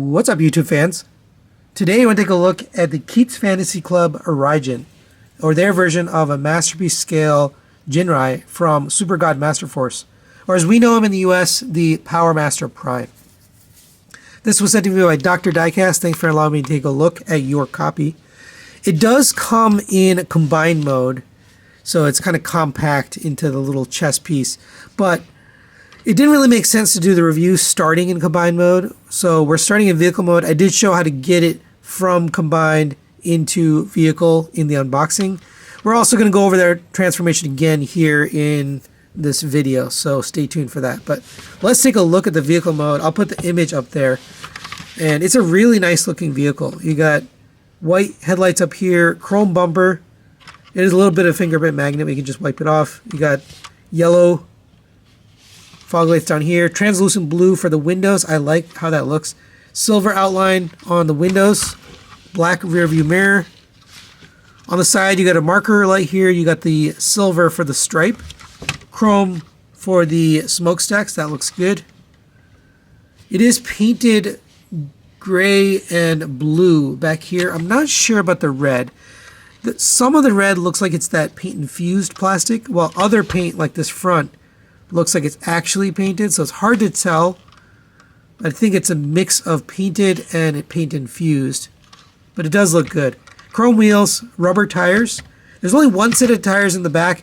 What's up, YouTube fans? Today, I want to take a look at the Keats Fantasy Club Raijin, or their version of a masterpiece scale Ginrai from Super God Master Force, or as we know him in the US, the Power Master Prime. This was sent to me by Dr. Diecast. Thanks for allowing me to take a look at your copy. It does come in combined mode, so it's kind of compact into the little chest piece, but it didn't really make sense to do the review starting in combined mode, so we're starting in vehicle mode. I did show how to get it from combined into vehicle in the unboxing. We're also going to go over their transformation again here in this video, so stay tuned for that. But let's take a look at the vehicle mode. I'll put the image up there, and it's a really nice looking vehicle. You got white headlights up here, chrome bumper. It is a little bit of fingerprint magnet, we can just wipe it off. You got yellow fog lights down here, translucent blue for the windows. I like how that looks. Silver outline on the windows, black rear view mirror. On the side, you got a marker light here. You got the silver for the stripe, chrome for the smokestacks. That looks good. It is painted gray and blue back here. I'm not sure about the red. Some of the red looks like it's that paint infused plastic, while other paint like this front looks like it's actually painted, so it's hard to tell. I think it's a mix of painted and paint infused, but it does look good. Chrome wheels, rubber tires. There's only one set of tires in the back.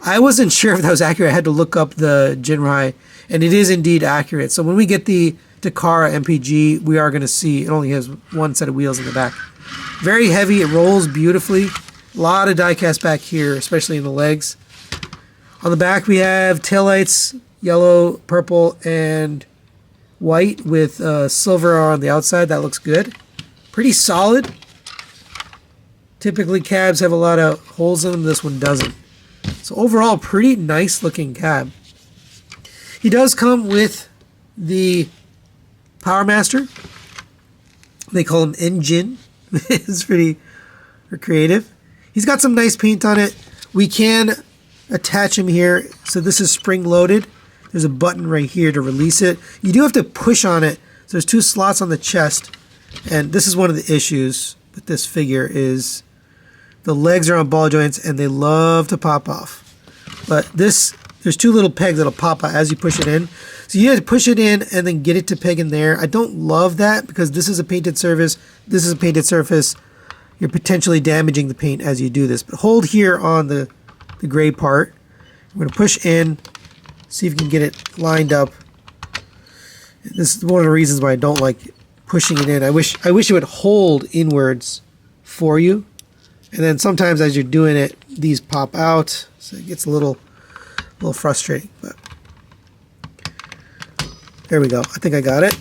I wasn't sure if that was accurate. I had to look up the Ginrai, and it is indeed accurate. So when we get the Takara MPG, we are going to see it only has one set of wheels in the back. Very heavy. It rolls beautifully. A lot of die-cast back here, especially in the legs. On the back, we have taillights, yellow, purple, and white with silver on the outside. That looks good. Pretty solid. Typically, cabs have a lot of holes in them. This one doesn't. So overall, pretty nice looking cab. He does come with the Power Master. They call him Engine. It's pretty creative. He's got some nice paint on it. We can attach him here. So this is spring loaded. There's a button right here to release it. You do have to push on it. So there's two slots on the chest. And this is one of the issues with this figure is the legs are on ball joints and they love to pop off. But there's two little pegs that'll pop out as you push it in. So you have to push it in and then get it to peg in there. I don't love that because this is a painted surface. This is a painted surface. You're potentially damaging the paint as you do this. But hold here on the gray part. I'm going to push in, see if you can get it lined up. This is one of the reasons why I don't like pushing it in. I wish it would hold inwards for you. And then sometimes as you're doing it, these pop out. So it gets a little frustrating. But there we go. I think I got it.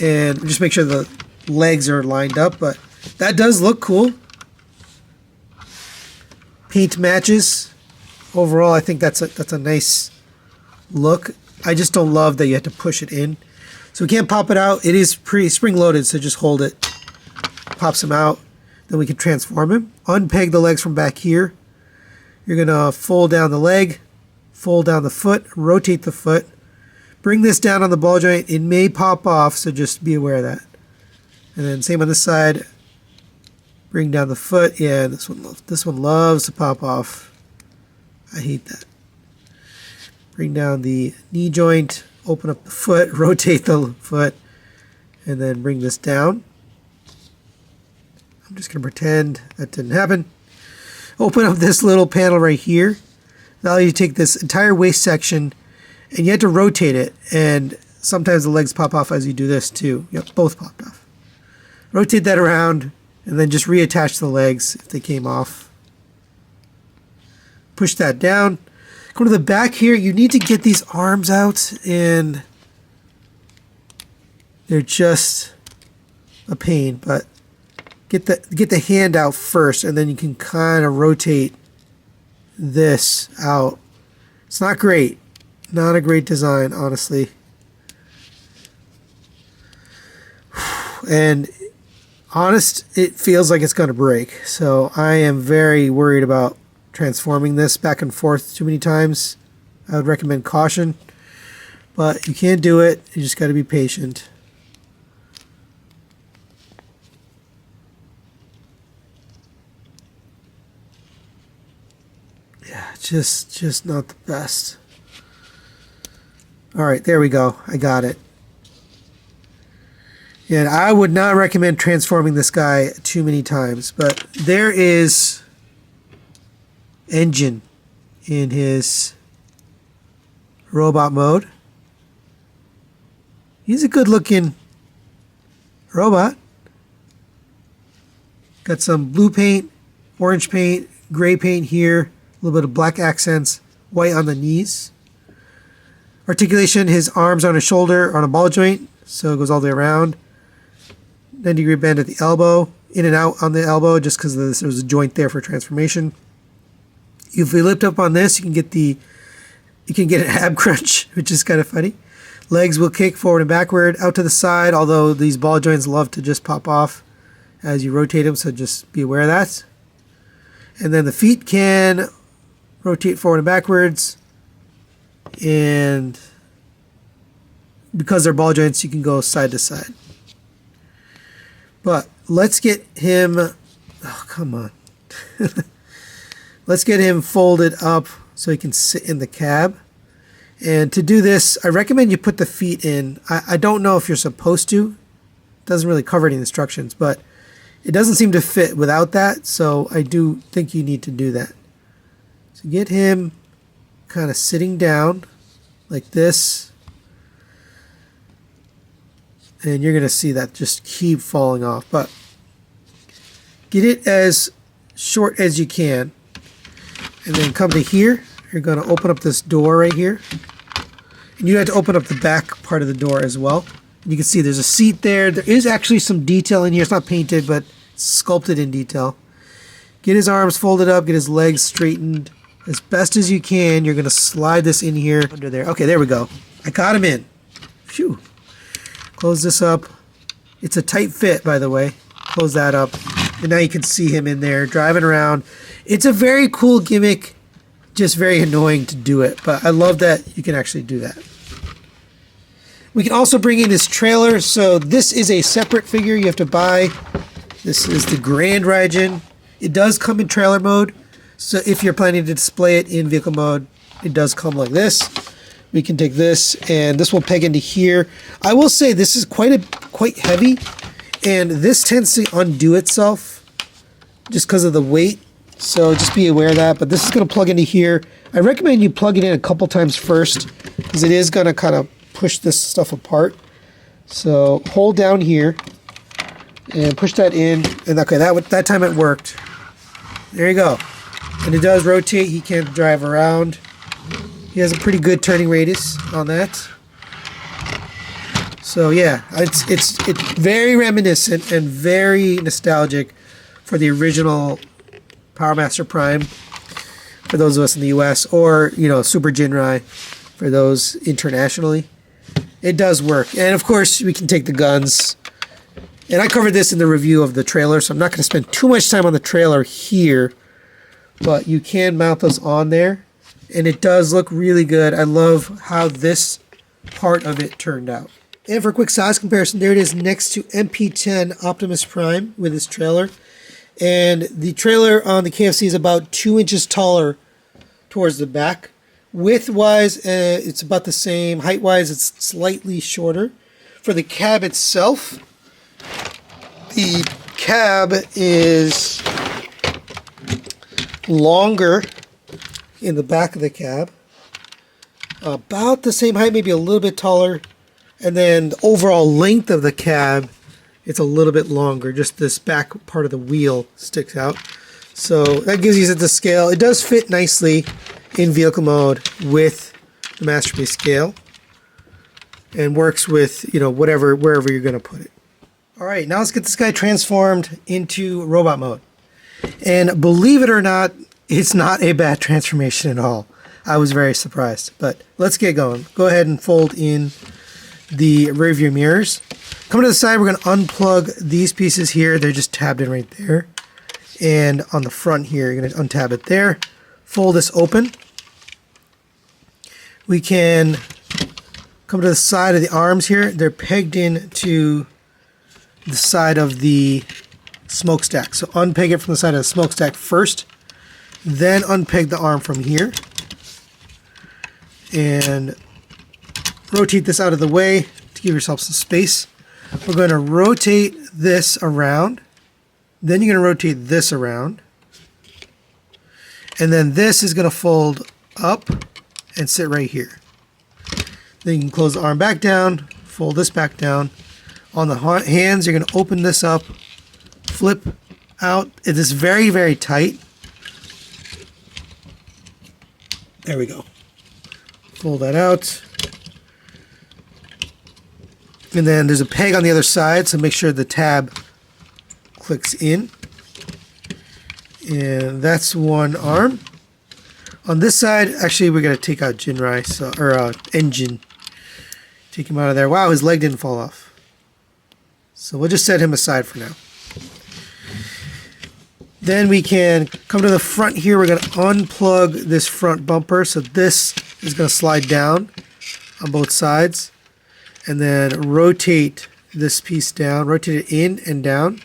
And just make sure the legs are lined up. But that does look cool. Paint matches. Overall, I think that's a nice look. I just don't love that you have to push it in. So we can't pop it out. It is pretty spring loaded, so just hold it. Pops him out. Then we can transform him. Unpeg the legs from back here. You're going to fold down the leg, fold down the foot, rotate the foot. Bring this down on the ball joint. It may pop off, so just be aware of that. And then same on this side. Bring down the foot. Yeah, this one loves to pop off. I hate that. Bring down the knee joint, open up the foot, rotate the foot, and then bring this down. I'm just going to pretend that didn't happen. Open up this little panel right here. Now you take this entire waist section, and you have to rotate it, and sometimes the legs pop off as you do this too. Yep, both popped off. Rotate that around, and then just reattach the legs if they came off. Push that down. Go to the back here. You need to get these arms out, and they're just a pain. But get the hand out first, and then you can kind of rotate this out. It's not great. Not a great design, honestly. And it feels like it's going to break. So I am very worried about transforming this back and forth too many times. I would recommend caution, but you can't do it. You just got to be patient. just not the best. All right, there we go. I got it. And I would not recommend transforming this guy too many times, but there is Engine in his robot mode. He's a good looking robot. Got some blue paint, orange paint, gray paint here, a little bit of black accents, white on the knees. Articulation, his arms on his shoulder on a ball joint, so it goes all the way around. 90-degree bend at the elbow, in and out on the elbow just because there was a joint there for transformation. If we lift up on this, you can get an ab crunch, which is kind of funny. Legs will kick forward and backward, out to the side, although these ball joints love to just pop off as you rotate them, so just be aware of that. And then the feet can rotate forward and backwards, and because they're ball joints, you can go side to side. But let's get him, oh, come on. Let's get him folded up so he can sit in the cab. And to do this, I recommend you put the feet in. I don't know if you're supposed to. It doesn't really cover any instructions, but it doesn't seem to fit without that, so I do think you need to do that. So get him kind of sitting down like this. And you're going to see that just keep falling off. But get it as short as you can. And then come to here. You're going to open up this door right here. And you have to open up the back part of the door as well. And you can see there's a seat there. There is actually some detail in here. It's not painted, but it's sculpted in detail. Get his arms folded up. Get his legs straightened as best as you can. You're going to slide this in here under there. Okay, there we go. I got him in. Phew. Close this up. It's a tight fit, by the way. Close that up. And now you can see him in there driving around. It's a very cool gimmick. Just very annoying to do it. But I love that you can actually do that. We can also bring in his trailer. So this is a separate figure you have to buy. This is the Grand Raijin. It does come in trailer mode. So if you're planning to display it in vehicle mode, it does come like this. We can take this, and this will peg into here. I will say this is quite heavy, and this tends to undo itself just because of the weight. So just be aware of that. But this is going to plug into here. I recommend you plug it in a couple times first, because it is going to kind of push this stuff apart. So hold down here and push that in, and okay, that time it worked. There you go. And it does rotate. He can drive around. He has a pretty good turning radius on that. So yeah, it's very reminiscent and very nostalgic for the original Power Master Prime for those of us in the US, or Super Ginrai for those internationally. It does work. And of course we can take the guns. And I covered this in the review of the trailer, so I'm not going to spend too much time on the trailer here. But you can mount those on there. And it does look really good. I love how this part of it turned out. And for a quick size comparison, there it is next to MP10 Optimus Prime with its trailer. And the trailer on the KFC is about 2 inches taller towards the back. Width-wise, it's about the same. Height-wise, it's slightly shorter. For the cab itself, the cab is longer in the back of the cab, about the same height, maybe a little bit taller, and then the overall length of the cab, it's a little bit longer. Just this back part of the wheel sticks out, so that gives you the scale. It does fit nicely in vehicle mode with the Masterpiece scale, and works with wherever you're going to put it. All right, now let's get this guy transformed into robot mode. And believe it or not, it's not a bad transformation at all. I was very surprised, but let's get going. Go ahead and fold in the rear view mirrors. Coming to the side, we're going to unplug these pieces here. They're just tabbed in right there. And on the front here, you're going to untab it there. Fold this open. We can come to the side of the arms here. They're pegged in to the side of the smokestack. So unpeg it from the side of the smokestack first. Then unpeg the arm from here and rotate this out of the way to give yourself some space. We're going to rotate this around. Then you're going to rotate this around. And then this is going to fold up and sit right here. Then you can close the arm back down, fold this back down. On the hands, you're going to open this up, flip out. It is very, very tight. There we go. Fold that out. And then there's a peg on the other side, so make sure the tab clicks in. And that's one arm. On this side, actually, we're going to take out Ginrai, Engine. Take him out of there. Wow, his leg didn't fall off. So we'll just set him aside for now. Then we can come to the front here. We're going to unplug this front bumper. So this is going to slide down on both sides. And then rotate this piece down. Rotate it in and down.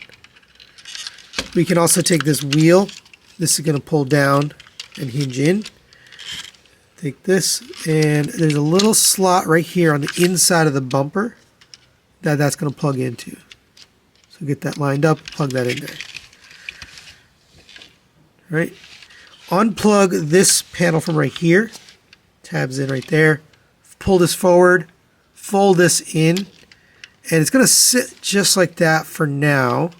We can also take this wheel. This is going to pull down and hinge in. Take this, and there's a little slot right here on the inside of the bumper that's going to plug into. So get that lined up, plug that in there. All right. Unplug this panel from right here. Tabs in right there. Pull this forward, fold this in, and it's going to sit just like that for now.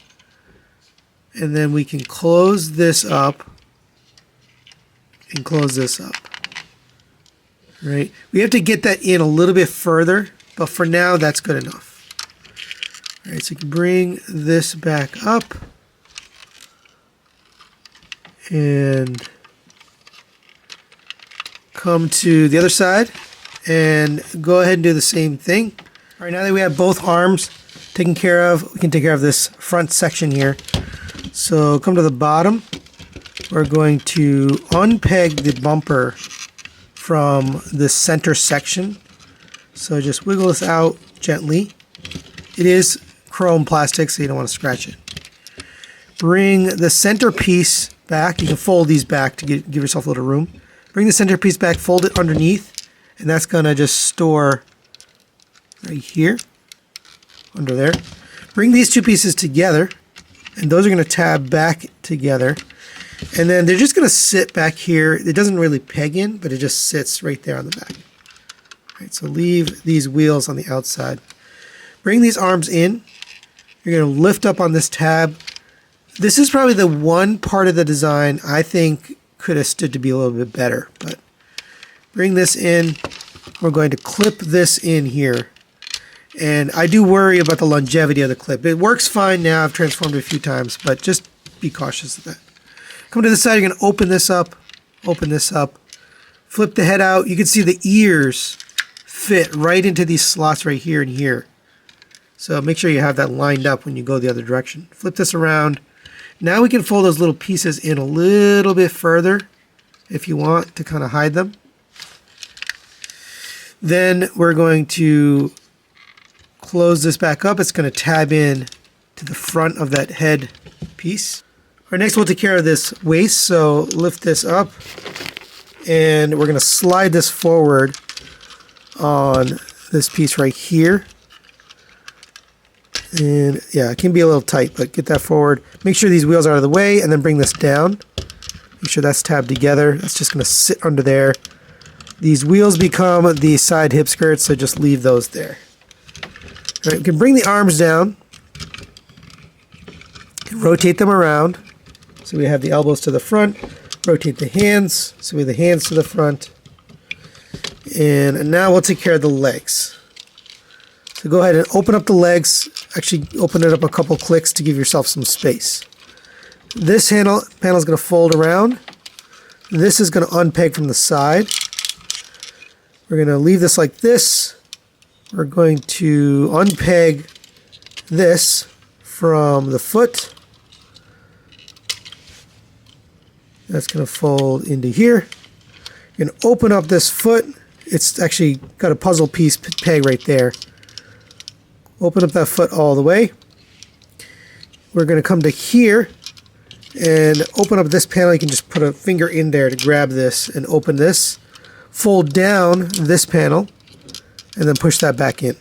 And then we can close this up and close this up. Right? We have to get that in a little bit further, but for now that's good enough. All right, so you can bring this back up and come to the other side and go ahead and do the same thing. All right, now that we have both arms taken care of, we can take care of this front section here. So come to the bottom. We're going to unpeg the bumper from the center section. So just wiggle this out gently. It is chrome plastic, so you don't want to scratch it. Bring the center piece back. You can fold these back to give yourself a little room. Bring the center piece back, fold it underneath, and that's going to just store right here, under there. Bring these two pieces together, and those are going to tab back together. And then they're just going to sit back here. It doesn't really peg in, but it just sits right there on the back. All right, so leave these wheels on the outside. Bring these arms in. You're going to lift up on this tab. This is probably the one part of the design I think could have stood to be a little bit better. But bring this in. We're going to clip this in here. And I do worry about the longevity of the clip. It works fine now. I've transformed it a few times, but just be cautious of that. Come to the side, you're going to open this up, flip the head out. You can see the ears fit right into these slots right here and here. So make sure you have that lined up when you go the other direction. Flip this around. Now we can fold those little pieces in a little bit further if you want to kind of hide them. Then we're going to close this back up. It's going to tab in to the front of that head piece. All right, next we'll take care of this waist. So lift this up and we're going to slide this forward on this piece right here. And yeah, it can be a little tight, but get that forward. Make sure these wheels are out of the way and then bring this down. Make sure that's tabbed together. That's just going to sit under there. These wheels become the side hip skirts, so just leave those there. All right, we can bring the arms down and rotate them around. So we have the elbows to the front. Rotate the hands, so we have the hands to the front. And now we'll take care of the legs. So go ahead and open up the legs. Actually, open it up a couple clicks to give yourself some space. This panel is going to fold around. This is going to unpeg from the side. We're going to leave this like this. We're going to unpeg this from the foot. That's going to fold into here. You're going to open up this foot. It's actually got a puzzle piece peg right there. Open up that foot all the way. We're going to come to here and open up this panel. You can just put a finger in there to grab this and open this. Fold down this panel and then push that back in.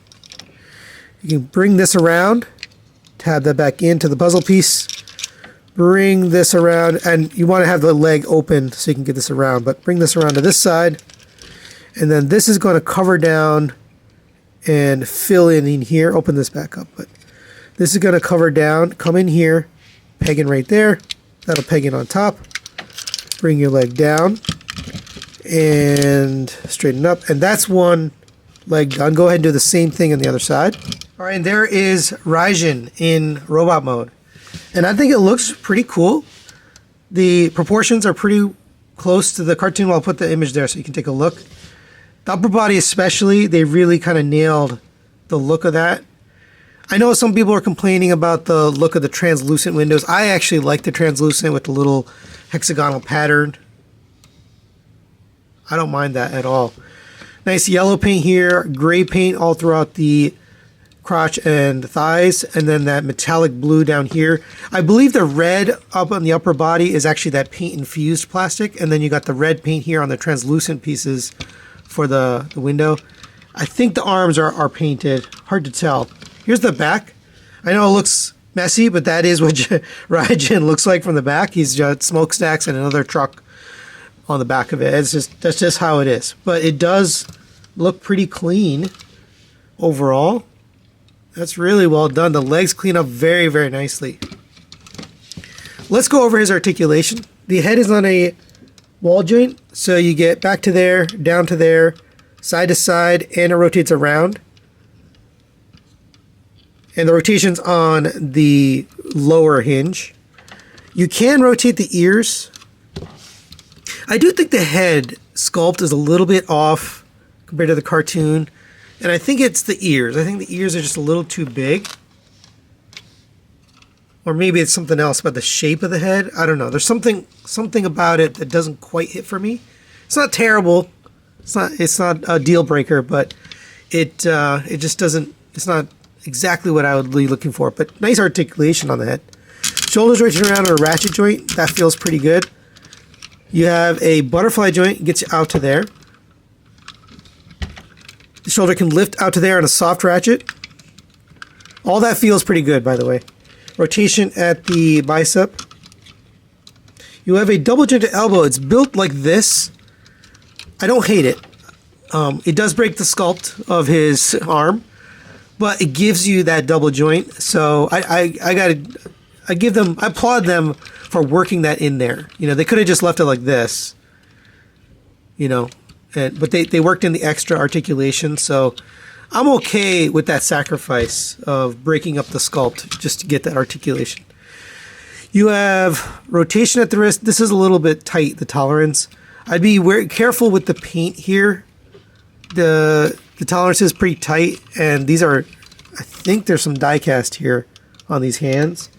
You can bring this around, tab that back into the puzzle piece, bring this around, and you want to have the leg open so you can get this around, but bring this around to this side, and then this is going to cover down and fill in here. Open this back up, but this is going to cover down, come in here, peg in right there. That'll peg in on top. Bring your leg down and straighten up, and that's one leg done. Go ahead and do the same thing on the other side. All right, and there is Raijin in robot mode. And I think it looks pretty cool. The proportions are pretty close to the cartoon. I'll put the image there so you can take a look. The upper body especially, they really kind of nailed the look of that. I know some people are complaining about the look of the translucent windows. I actually like the translucent with the little hexagonal pattern. I don't mind that at all. Nice yellow paint here, gray paint all throughout the crotch and thighs, and then that metallic blue down here. I believe the red up on the upper body is actually that paint infused plastic, and then you got the red paint here on the translucent pieces for the window. I think the arms are painted. Hard to tell. Here's the back. I know it looks messy, but that is what Raijin looks like from the back. He's got smokestacks and another truck on the back of it. That's just how it is. But it does look pretty clean overall. That's really well done. The legs clean up very, very nicely. Let's go over his articulation. The head is on a wall joint, so you get back to there, down to there, side to side, and it rotates around. And the rotation's on the lower hinge. You can rotate the ears. I do think the head sculpt is a little bit off compared to the cartoon. And I think it's the ears. I think the ears are just a little too big. Or maybe it's something else about the shape of the head. I don't know. There's something about it that doesn't quite hit for me. It's not terrible. It's not a deal breaker, but it just doesn't. It's not exactly what I would be looking for. But nice articulation on the head. Shoulders rotating around a ratchet joint. That feels pretty good. You have a butterfly joint. Gets you out to there. The shoulder can lift out to there on a soft ratchet. All that feels pretty good, by the way. Rotation at the bicep. You have a double jointed elbow. It's built like this. I don't hate it. It does break the sculpt of his arm, but it gives you that double joint. So I applaud them for working that in there. You know, they could have just left it like this. You know, but they worked in the extra articulation. So I'm okay with that sacrifice of breaking up the sculpt just to get that articulation. You have rotation at the wrist. This is a little bit tight, the tolerance. I'd be very careful with the paint here. The tolerance is pretty tight, and these are, I think there's some die cast here on these hands.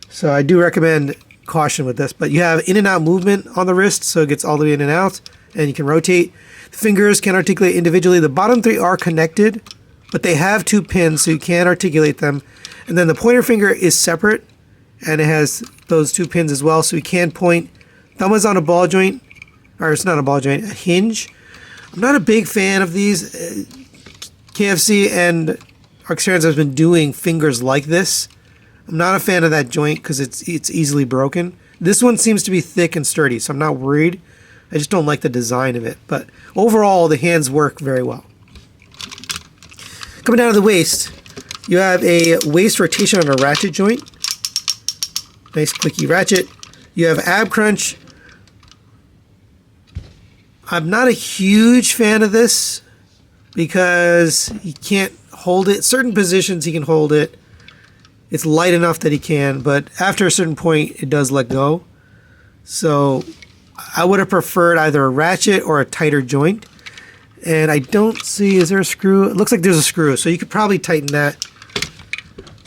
So I do recommend caution with this. But you have in and out movement on the wrist, so it gets all the way in and out, and you can rotate. The fingers can articulate individually. The bottom three are connected, but they have two pins, so you can articulate them. And then the pointer finger is separate, and it has those two pins as well, so you can point. Thumb is on a ball joint, or it's not a ball joint, a hinge. I'm not a big fan of these. KFC and Arcserans has been doing fingers like this. I'm not a fan of that joint because it's easily broken. This one seems to be thick and sturdy, so I'm not worried. I just don't like the design of it. But overall, the hands work very well. Coming down to the waist, you have a waist rotation on a ratchet joint. Nice clicky ratchet. You have ab crunch. I'm not a huge fan of this because he can't hold it. Certain positions he can hold it. It's light enough that he can, but after a certain point, it does let go. So I would have preferred either a ratchet or a tighter joint. And I don't see, is there a screw? It looks like there's a screw, so you could probably tighten that.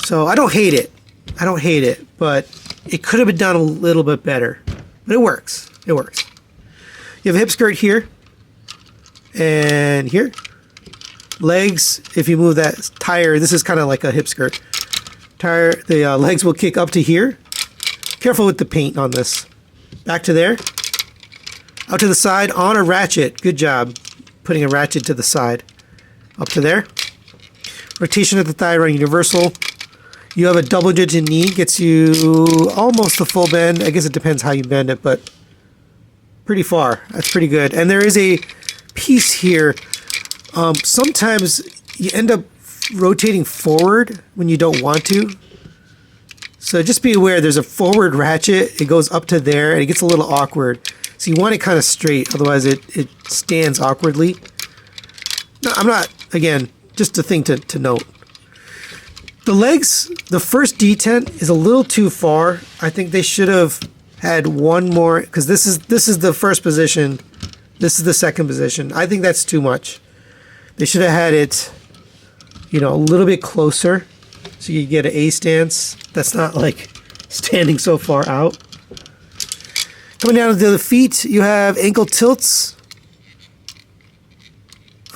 So I don't hate it. I don't hate it, but it could have been done a little bit better. But it works. It works. You have a hip skirt here and here. Legs, if you move that tire, this is kind of like a hip skirt. Tire, the legs will kick up to here. Careful with the paint on this. Back to there. Out to the side on a ratchet. Good job putting a ratchet to the side. Up to there. Rotation of the thigh around universal. You have a double digit knee. Gets you almost the full bend. I guess it depends how you bend it, but pretty far. That's pretty good. And there is a piece here. Sometimes you end up rotating forward when you don't want to. So just be aware there's a forward ratchet. It goes up to there and it gets a little awkward. So you want it kind of straight, otherwise it stands awkwardly. No, I'm not, again, just a thing to note. The legs, the first detent is a little too far. I think they should have had one more, because this is the first position. This is the second position. I think that's too much. They should have had it, you know, a little bit closer, so you get an A stance. That's not like standing so far out. Coming down to the feet, you have ankle tilts.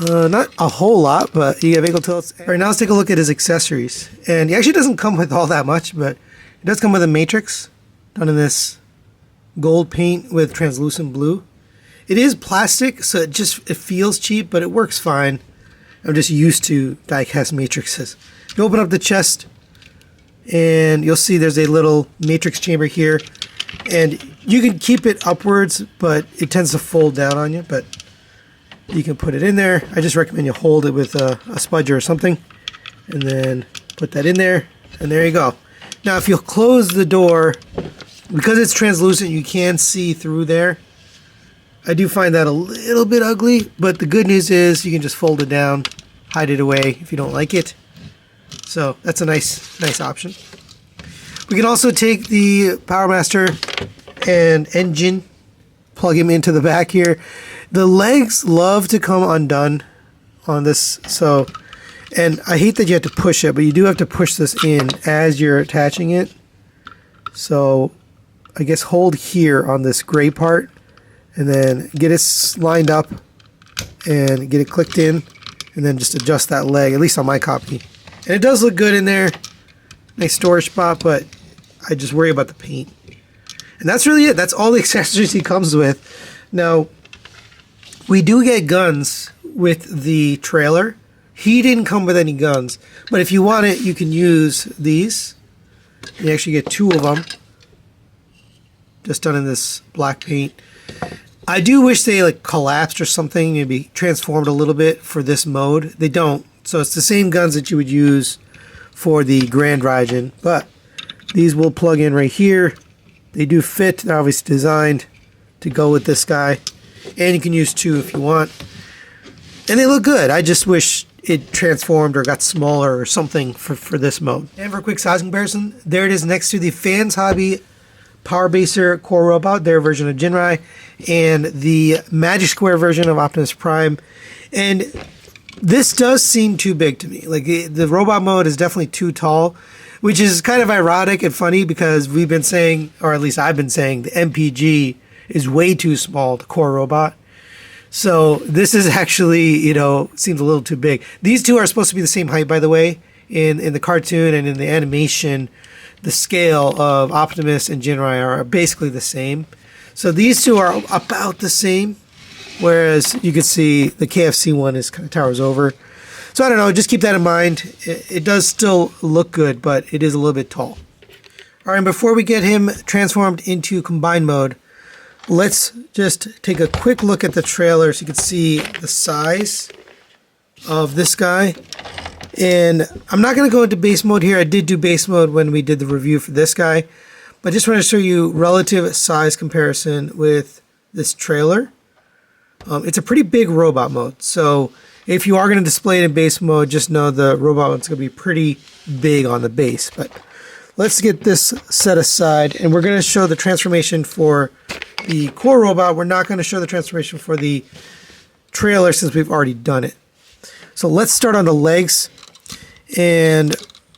Not a whole lot, but you have ankle tilts. All right, now let's take a look at his accessories. And he actually doesn't come with all that much, but it does come with a matrix done in this gold paint with translucent blue. It is plastic, so it feels cheap, but it works fine. I'm just used to die-cast matrices. You open up the chest, and you'll see there's a little matrix chamber here. And you can keep it upwards, but it tends to fold down on you. But you can put it in there. I just recommend you hold it with a spudger or something. And then put that in there, and there you go. Now, if you'll close the door, because it's translucent, you can see through there. I do find that a little bit ugly, but the good news is you can just fold it down, hide it away if you don't like it. So that's a nice option. We can also take the Power Master and engine, plug him into the back here. The legs love to come undone on this, so, and I hate that you have to push it, but you do have to push this in as you're attaching it. So I guess hold here on this gray part, and then get it lined up and get it clicked in, and then just adjust that leg, at least on my copy. And it does look good in there. Nice storage spot, but I just worry about the paint. And that's really it. That's all the accessories he comes with. Now, we do get guns with the trailer. He didn't come with any guns, but if you want it, you can use these. You actually get two of them, just done in this black paint. I do wish they like collapsed or something, maybe transformed a little bit for this mode. They don't. So it's the same guns that you would use for the Grand Raijin, but these will plug in right here. They do fit. They're obviously designed to go with this guy, and you can use two if you want. And they look good. I just wish it transformed or got smaller or something for this mode. And for a quick size comparison, there it is next to the Fans Hobby Power Baser Core Robot, their version of Ginrai, and the Magic Square version of Optimus Prime. And this does seem too big to me. Like the robot mode is definitely too tall, which is kind of ironic and funny because we've been saying, or at least I've been saying, the MPG is way too small to Core Robot. So this is actually, you know, seems a little too big. These two are supposed to be the same height, by the way, in the cartoon and in the animation. The scale of Optimus and Ginrai are basically the same. So these two are about the same, whereas you can see the KFC one is kind of towers over. So I don't know, just keep that in mind. It does still look good, but it is a little bit tall. All right, and before we get him transformed into combined mode, let's just take a quick look at the trailer so you can see the size of this guy. And I'm not going to go into base mode here. I did do base mode when we did the review for this guy. But I just want to show you relative size comparison with this trailer. It's a pretty big robot mode. So if you are going to display it in base mode, just know the robot mode's going to be pretty big on the base. But let's get this set aside. And we're going to show the transformation for the core robot. We're not going to show the transformation for the trailer since we've already done it. So let's start on the legs. And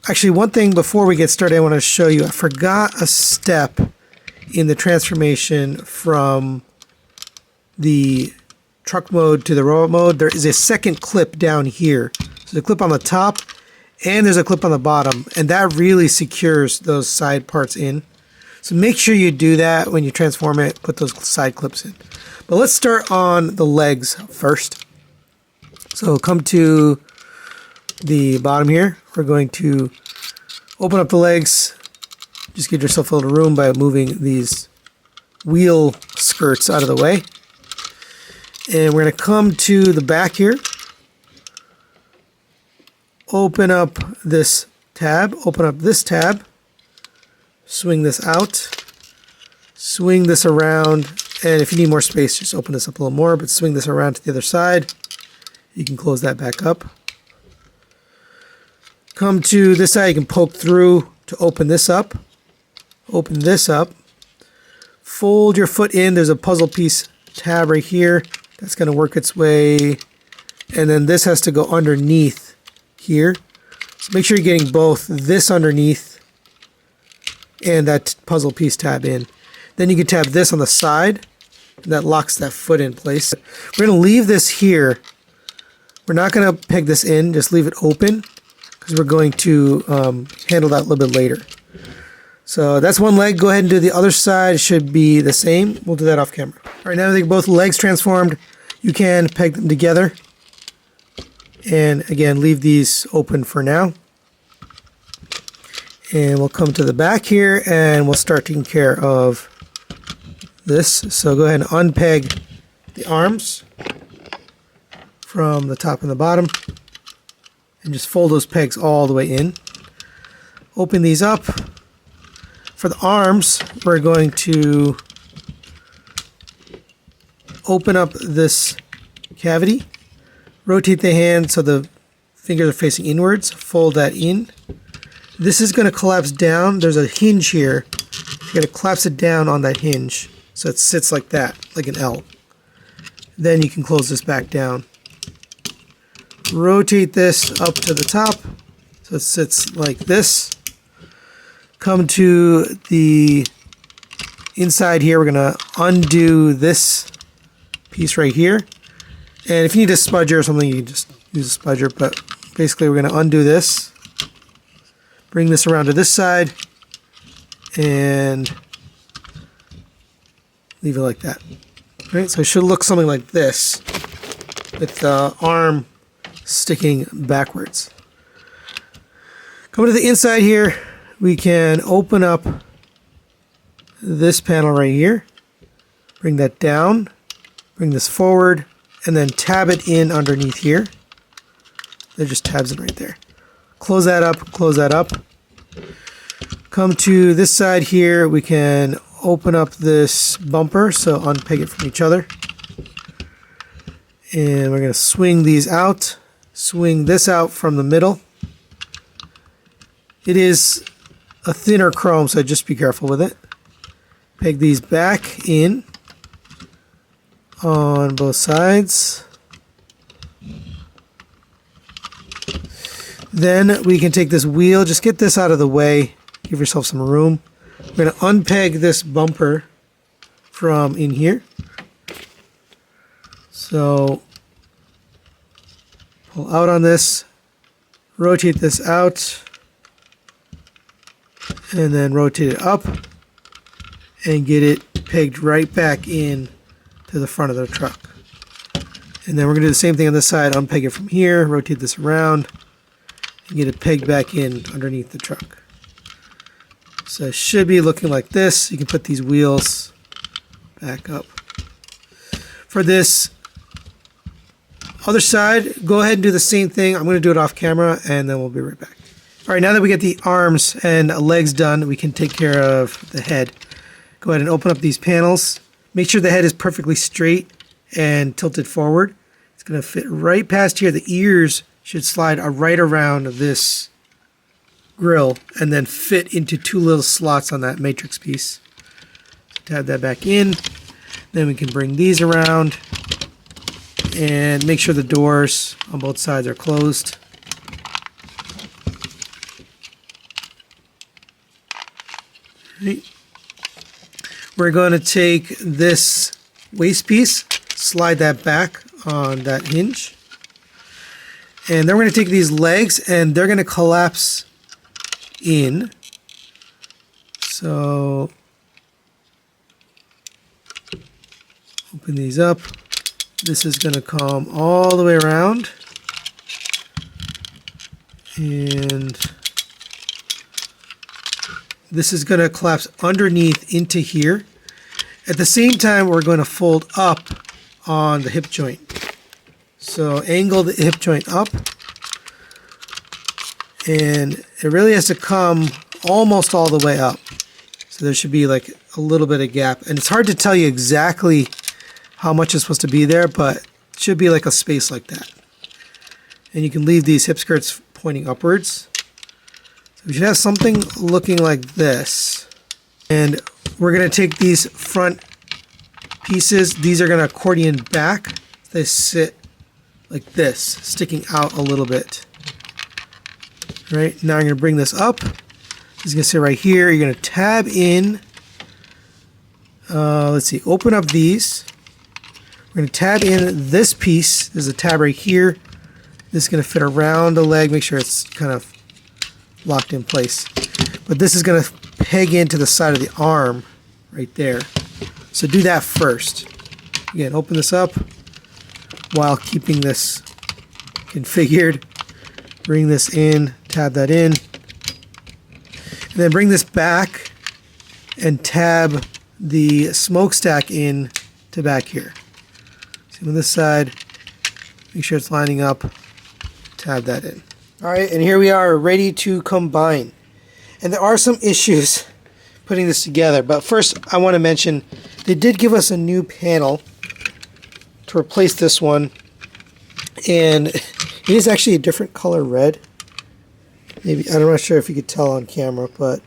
actually, one thing before we get started, I want to show you. I forgot a step in the transformation from the truck mode to the robot mode. There is a second clip down here. So there's a clip on the top, and there's a clip on the bottom, and that really secures those side parts in. So make sure you do that when you transform it, put those side clips in. But let's start on the legs first. So come to the bottom here. We're going to open up the legs. Just give yourself a little room by moving these wheel skirts out of the way. And we're going to come to the back here. Open up this tab. Open up this tab. Swing this out. Swing this around. And if you need more space, just open this up a little more. But swing this around to the other side. You can close that back up. Come to this side. You can poke through to open this up. Open this up. Fold your foot in. There's a puzzle piece tab right here. That's going to work its way. And then this has to go underneath here. So make sure you're getting both this underneath and that puzzle piece tab in. Then you can tab this on the side. And that locks that foot in place. We're going to leave this here. We're not going to peg this in. Just leave it open because we're going to handle that a little bit later. So that's one leg. Go ahead and do the other side. It should be the same. We'll do that off camera. All right, now that both legs transformed, you can peg them together. And again, leave these open for now. And we'll come to the back here and we'll start taking care of this. So go ahead and unpeg the arms from the top and the bottom. And just fold those pegs all the way in. Open these up. For the arms, we're going to open up this cavity, rotate the hand so the fingers are facing inwards, fold that in. This is going to collapse down. There's a hinge here. You're going to collapse it down on that hinge so it sits like that, like an L. Then you can close this back down. Rotate this up to the top so it sits like this. Come to the inside here. We're going to undo this piece right here. And if you need a spudger or something, you can just use a spudger. But basically, we're going to undo this. Bring this around to this side. And leave it like that. All right, so it should look something like this with the arm sticking backwards. Coming to the inside here. We can open up this panel right here, bring that down, bring this forward, and then tab it in underneath here. That just tabs it right there. Close that up, close that up. Come to this side here, we can open up this bumper, so unpeg it from each other. And we're going to swing these out, swing this out from the middle. It is a thinner chrome, so just be careful with it. Peg these back in on both sides. Then we can take this wheel, just get this out of the way, give yourself some room. We're going to unpeg this bumper from in here. So pull out on this, rotate this out, and then rotate it up and get it pegged right back in to the front of the truck. And then we're going to do the same thing on this side, unpeg it from here, rotate this around, and get it pegged back in underneath the truck. So it should be looking like this. You can put these wheels back up. For this other side, go ahead and do the same thing. I'm going to do it off camera and then we'll be right back. All right, now that we get the arms and legs done, we can take care of the head. Go ahead and open up these panels. Make sure the head is perfectly straight and tilted forward. It's going to fit right past here. The ears should slide right around this grill and then fit into two little slots on that matrix piece. Tab that back in. Then we can bring these around and make sure the doors on both sides are closed. Right. We're going to take this waist piece, slide that back on that hinge. And then we're going to take these legs and they're going to collapse in. So Open these up. This is going to come all the way around. And this is going to collapse underneath into here. At the same time, we're going to fold up on the hip joint. So angle the hip joint up. And it really has to come almost all the way up. So there should be like a little bit of gap. And it's hard to tell you exactly how much is supposed to be there, but it should be like a space like that. And you can leave these hip skirts pointing upwards. So we should have something looking like this. And we're going to take these front pieces. These are going to accordion back. They sit like this, sticking out a little bit. Right, now I'm going to bring this up. It's going to sit right here. You're going to tab in. Let's see, open up these. We're going to tab in this piece. There's a tab right here. This is going to fit around the leg. Make sure it's kind of locked in place. But this is going to peg into the side of the arm right there. So do that first. Again, open this up while keeping this configured. Bring this in, tab that in, and then bring this back and tab the smokestack in to back here. So on this side, make sure it's lining up, tab that in. All right, and here we are ready to combine. And there are some issues putting this together, but first I want to mention they did give us a new panel to replace this one, and it is actually a different color red. Maybe, I'm not sure if you could tell on camera, but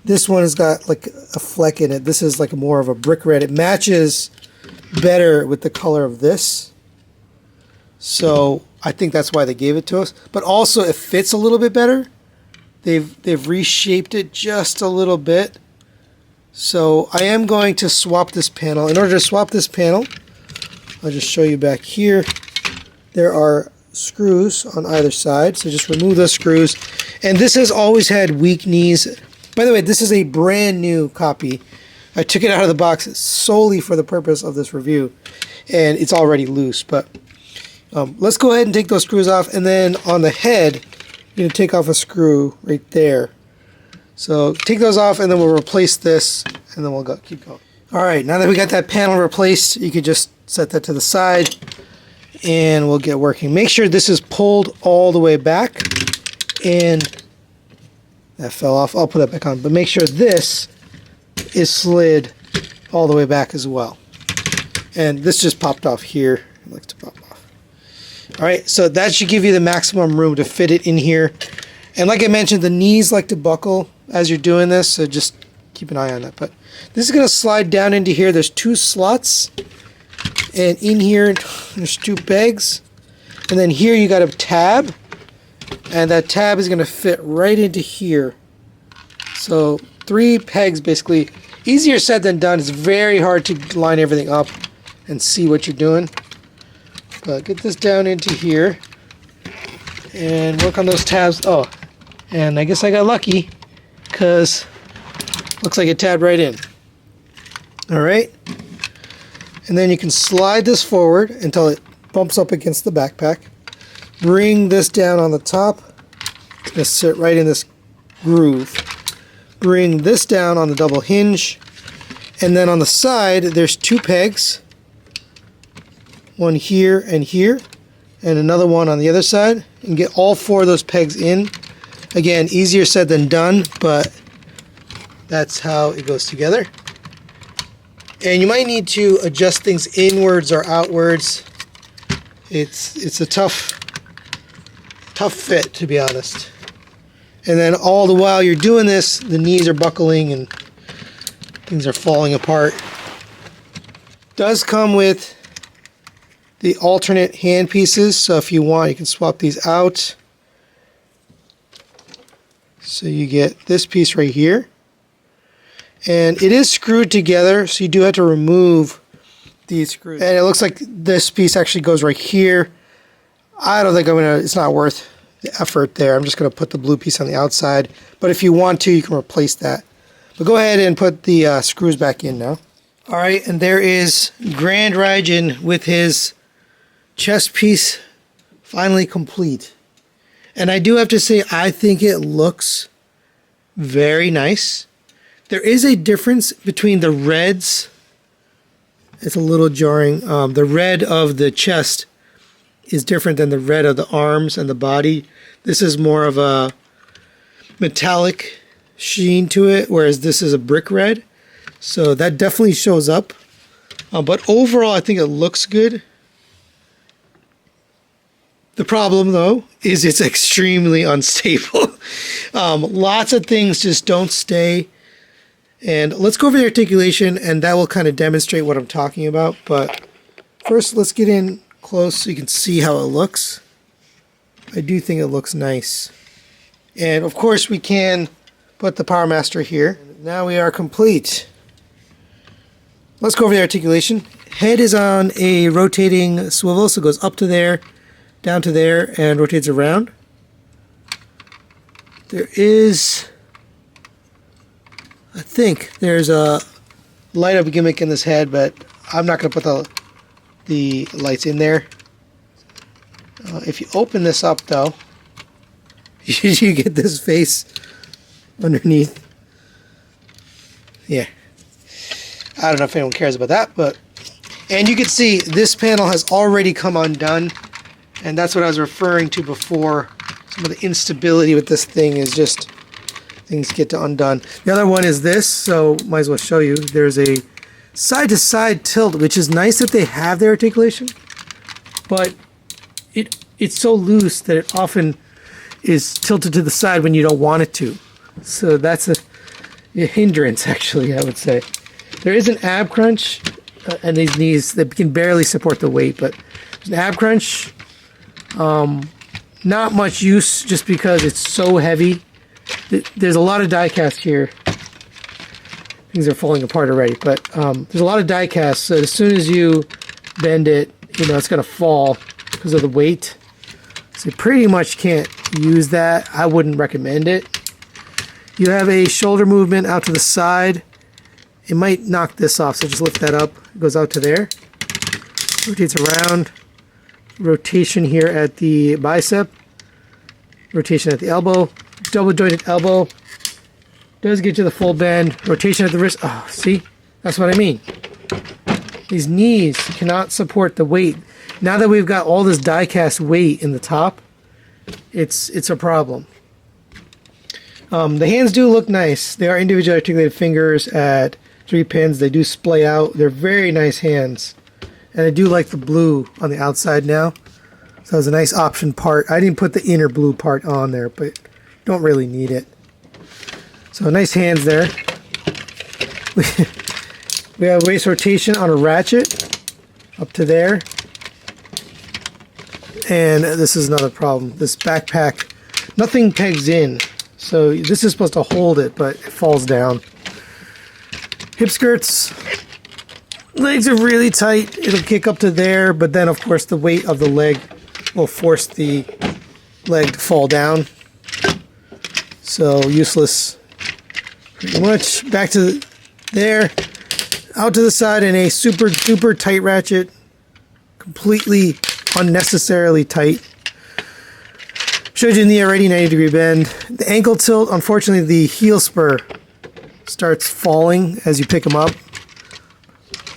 this one has got like a fleck in it. This is like more of a brick red. It matches better with the color of this. So I think that's why they gave it to us. But also it fits a little bit better. They've reshaped it just a little bit. So I am going to swap this panel. In order to swap this panel, I'll just show you back here. There are screws on either side, so just remove those screws. And this has always had weak knees. By the way, this is a brand new copy. I took it out of the box solely for the purpose of this review, and it's already loose. But let's go ahead and take those screws off, and then on the head, you're going to take off a screw right there. So take those off, and then we'll replace this, and then we'll keep going. All right, now that we got that panel replaced, you can just set that to the side, and we'll get working. Make sure this is pulled all the way back, and that fell off. I'll put that back on, but make sure this is slid all the way back as well. And this just popped off here. It likes to pop off. All right, so that should give you the maximum room to fit it in here. And like I mentioned, the knees like to buckle as you're doing this, so just keep an eye on that. But this is going to slide down into here. There's 2 slots. And in here, there's 2 pegs. And then here you got a tab. And that tab is going to fit right into here. So 3 pegs basically. Easier said than done. It's very hard to line everything up and see what you're doing. But get this down into here. And work on those tabs. Oh, and I guess I got lucky because looks like it tabbed right in. Alright. And then you can slide this forward until it bumps up against the backpack. Bring this down on the top. It's going to sit right in this groove. Bring this down on the double hinge. And then on the side, there's 2 pegs. One here, and another one on the other side. And get all 4 of those pegs in. Again, easier said than done, but that's how it goes together. And you might need to adjust things inwards or outwards. It's a tough fit, to be honest. And then all the while you're doing this, the knees are buckling and things are falling apart. Does come with the alternate hand pieces, so if you want, you can swap these out. So you get this piece right here. And it is screwed together, so you do have to remove these screws. And it looks like this piece actually goes right here. I don't think it's not worth the effort there. I'm just gonna put the blue piece on the outside. But if you want to, you can replace that. But go ahead and put the screws back in now. All right, and there is Grand Raijin with his chest piece finally complete. And I do have to say, I think it looks very nice. There is a difference between the reds. It's a little jarring. The red of the chest is different than the red of the arms and the body. This is more of a metallic sheen to it, whereas this is a brick red. So that definitely shows up. But overall, I think it looks good. The problem, though, is it's extremely unstable. Lots of things just don't stay. And let's go over the articulation, and that will kind of demonstrate what I'm talking about. But first, let's get in close so you can see how it looks. I do think it looks nice. And of course, we can put the Power Master here. Now we are complete. Let's go over the articulation. Head is on a rotating swivel, so it goes up to there, down to there, and rotates around. There is, I think, there's a light up gimmick in this head, but I'm not going to put the lights in there. If you open this up, though, you get this face underneath. Yeah. I don't know if anyone cares about that, but... And you can see this panel has already come undone, and that's what I was referring to before. Some of the instability with this thing is just things get to undone. The other one is this, so might as well show you. There's a side-to-side tilt, which is nice that they have their articulation, but it's so loose that it often is tilted to the side when you don't want it to. So that's a hindrance, actually, I would say. There is an ab crunch, and these knees that can barely support the weight, but there's an ab crunch. Not much use just because it's so heavy. There's a lot of die cast here. Things are falling apart already, but there's a lot of die cast, so as soon as you bend it, it's going to fall because of the weight. So you pretty much can't use that. I wouldn't recommend it. You have a shoulder movement out to the side. It might knock this off, so just lift that up. It goes out to there. Rotates around. Rotation here at the bicep. Rotation at the elbow. Double jointed elbow. Does get you the full bend. Rotation at the wrist. Oh, see? That's what I mean. These knees cannot support the weight. Now that we've got all this die cast weight in the top, it's a problem. The hands do look nice. They are individually articulated fingers at 3 pins. They do splay out. They're very nice hands. And I do like the blue on the outside now. So it's a nice option part. I didn't put the inner blue part on there, but don't really need it. So nice hands there. We have waist rotation on a ratchet up to there. And this is another problem. This backpack, nothing pegs in. So this is supposed to hold it, but it falls down. Hip skirts. Legs are really tight. It'll kick up to there, but then of course the weight of the leg will force the leg to fall down. So useless. Pretty much. Back to there. Out to the side in a super duper tight ratchet. Completely unnecessarily tight. Showed you in the already 90-degree bend. The ankle tilt, unfortunately the heel spur starts falling as you pick them up.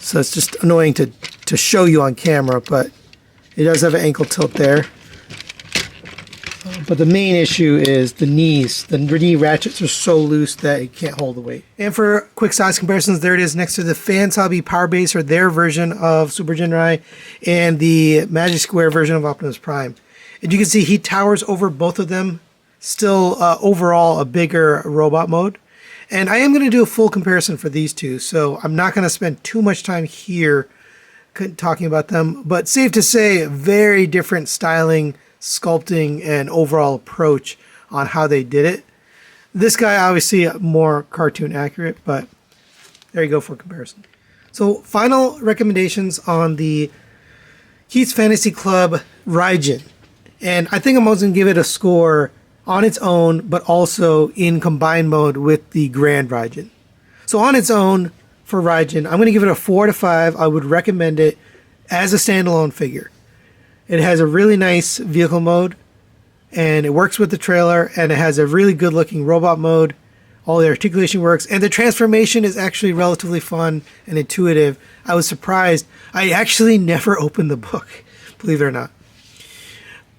So it's just annoying to show you on camera, but it does have an ankle tilt there. But the main issue is the knees. The knee ratchets are so loose that it can't hold the weight. And for quick size comparisons, there it is next to the Fans Hobby Power Base, or their version of Super Ginrai, and the Magic Square version of Optimus Prime. And you can see he towers over both of them. Still overall a bigger robot mode. And I am going to do a full comparison for these two, so I'm not going to spend too much time here talking about them. But safe to say, very different styling, sculpting, and overall approach on how they did it. This guy obviously more cartoon accurate, but there you go for comparison. So final recommendations on the Keats Fantasy Club Raijin. And I think I'm also going to give it a score on its own, but also in combined mode with the Grand Raijin. So on its own, for Raijin. I'm going to give it a 4 out of 5. I would recommend it as a standalone figure. It has a really nice vehicle mode, and it works with the trailer, and it has a really good looking robot mode. All the articulation works, and the transformation is actually relatively fun and intuitive. I was surprised. I actually never opened the book, believe it or not.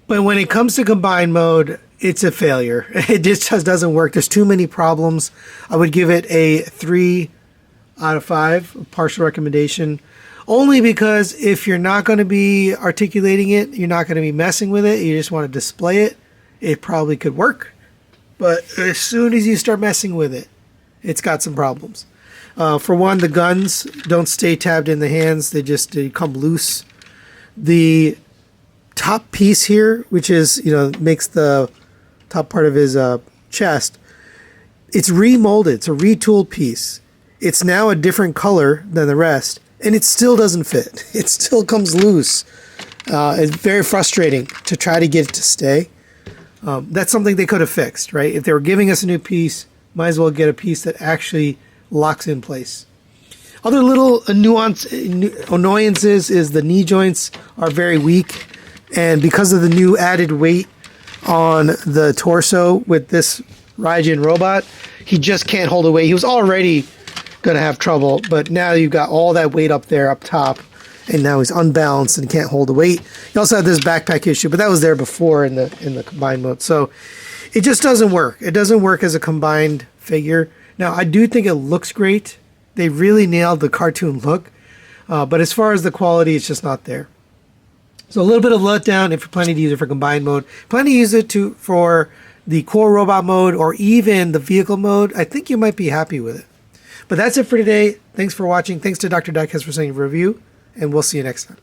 But when it comes to combined mode, it's a failure. It just doesn't work. There's too many problems. I would give it a 3 out of 5, a partial recommendation. Only because if you're not going to be articulating it, you're not going to be messing with it, you just want to display it, it probably could work. But as soon as you start messing with it, it's got some problems. For one, the guns don't stay tabbed in the hands. They come loose. The top piece here, which is, makes the top part of his chest, it's remolded. It's a retooled piece. It's now a different color than the rest, and it still doesn't fit. It still comes loose. It's very frustrating to try to get it to stay. That's something they could have fixed, right? If they were giving us a new piece, might as well get a piece that actually locks in place. Other little annoyances is the knee joints are very weak, and because of the new added weight on the torso with this Raijin robot, he just can't hold a weight. He was already going to have trouble, but now you've got all that weight up there up top, and now he's unbalanced and can't hold the weight. He also had this backpack issue, but that was there before in the combined mode. So it just doesn't work. It doesn't work as a combined figure. Now, I do think it looks great. They really nailed the cartoon look, but as far as the quality, it's just not there. So a little bit of letdown if you're planning to use it for combined mode. Planning to use it for the core robot mode or even the vehicle mode, I think you might be happy with it. But that's it for today. Thanks for watching. Thanks to Dr. Diecast for sending a review, and we'll see you next time.